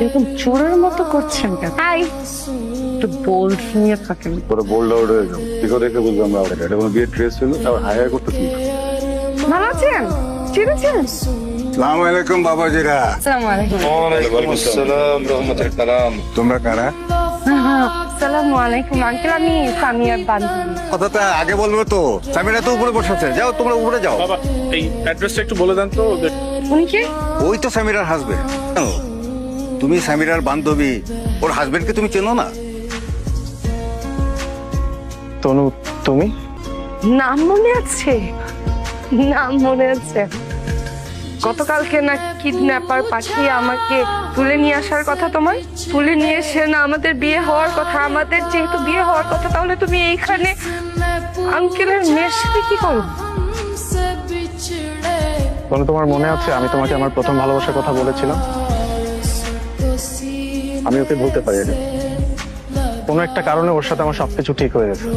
এরকম চোরের মতো করছেন কেন? হাই, একটু বোল্ড নিয়ে থাকেন। তোরা বোল্ড আউট হয়ে যাও, কি করে রেখে বুঝবো আমরা আউট? এটা কোনো বিয়ের ড্রেস ছিল, আবার হাই হাই করতেছি। ভালো আছেন? চিনেছেন? সালাম আলাইকুম বাবাজিরা। আসসালামু আলাইকুম। ওয়ালাইকুম আসসালাম রহমতুল্লাহ কালাম। তোমরা কারা? আসসালামু আলাইকুম আঙ্কেল, আমি সামিয়ার বান্ধবী। কথাটা আগে বলবো তো। সামিরা তো উপরে বসে আছে, যাও তোমরা উপরে যাও। বাবা এই অ্যাড্রেসটা একটু বলে দেন তো ওদের। উনি কে? ওই তো সামিরার হাজবেন্ড। তুমি সামিরার বান্ধবী, ওর হাজবেন্ডকে তুমি চেনো না? তনু তুমি? নাম মনে আছে? নাম মনে আছে। গতকালকে না কিডন্যাপার পাঠিয়ে আমাকে তুলে নিয়ে আসার কথা তোমার। তুলে নিয়ে এসে না আমাদের বিয়ে হওয়ার কথা। আমাদের যেহেতু বিয়ে হওয়ার কথা, তাহলে তুমি এইখানে আঙ্কেলের মেয়ের সাথে কি করো? তনু তোমার মনে আছে আমি তোমাকে আমার প্রথম ভালোবাসার কথা বলেছিলাম? আমি ওকে ভুলতে পারি না। কোনো একটা কারণে ওর সাথে আমার সবকিছু ঠিক হয়ে গেছে।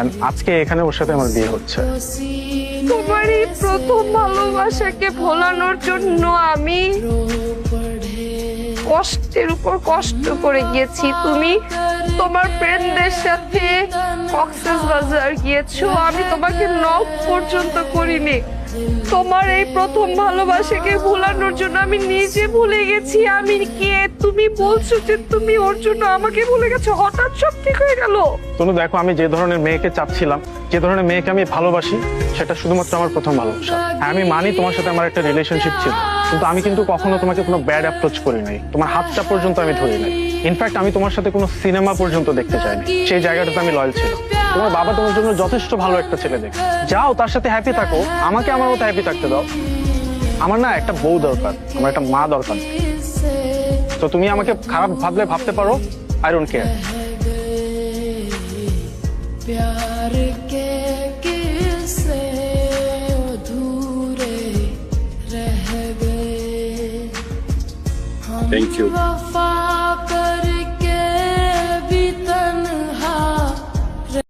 And আজকে এখানে ওর সাথে আমার বিয়ে হচ্ছে। তোমার এই প্রথম ভালোবাসাকে ভোলানোর জন্য আমি কষ্টের উপর কষ্ট করে গিয়েছি। তুমি তোমার ফ্রেন্ডদের সাথে কক্সবাজার গিয়েছো, আমি তোমাকে নক পর্যন্ত করিনি। তোমার এই প্রথম ভালোবাসাকে ভোলানোর জন্য আমি নিজে ভুলে গেছি আমি কে। তুমি বলছো যে তুমি ওর জন্য আমাকে ভুলে গেছো, হঠাৎ সব ঠিক হয়ে গেল। তনু দেখো, আমি যে ধরনের মেয়েকে চাচ্ছিলাম, যে ধরনের মেয়েকে আমি ভালোবাসি, সেটা শুধুমাত্র আমার প্রথম ভালোবাসা। হ্যাঁ, আমি মানি তোমার সাথে আমার একটা রিলেশনশিপ ছিল, কিন্তু আমি কিন্তু কখনো তোমাকে কোনো ব্যাড অ্যাপ্রোচ করি নাই। তোমার হাতটা পর্যন্ত আমি ধরি নাই। ইনফ্যাক্ট আমি তোমার সাথে কোনো সিনেমা পর্যন্ত দেখতে চাইনি। সেই জায়গাটাতে আমি লয়াল ছিল। তোমার বাবা তোমার জন্য যথেষ্ট ভালো একটা ছেলে দেখে, যাও তার সাথে হ্যাপি থাকো। আমাকে আমার মতো হ্যাপি থাকতে দাও। আমার না একটা বউ দরকার, আমার একটা মা দরকার। তো তুমি আমাকে খারাপ ভাবলে ভাবতে পারো, আই ডোন্ট কেয়ার। प्यार के किस्से अधूरे रह गए। Thank you. वफा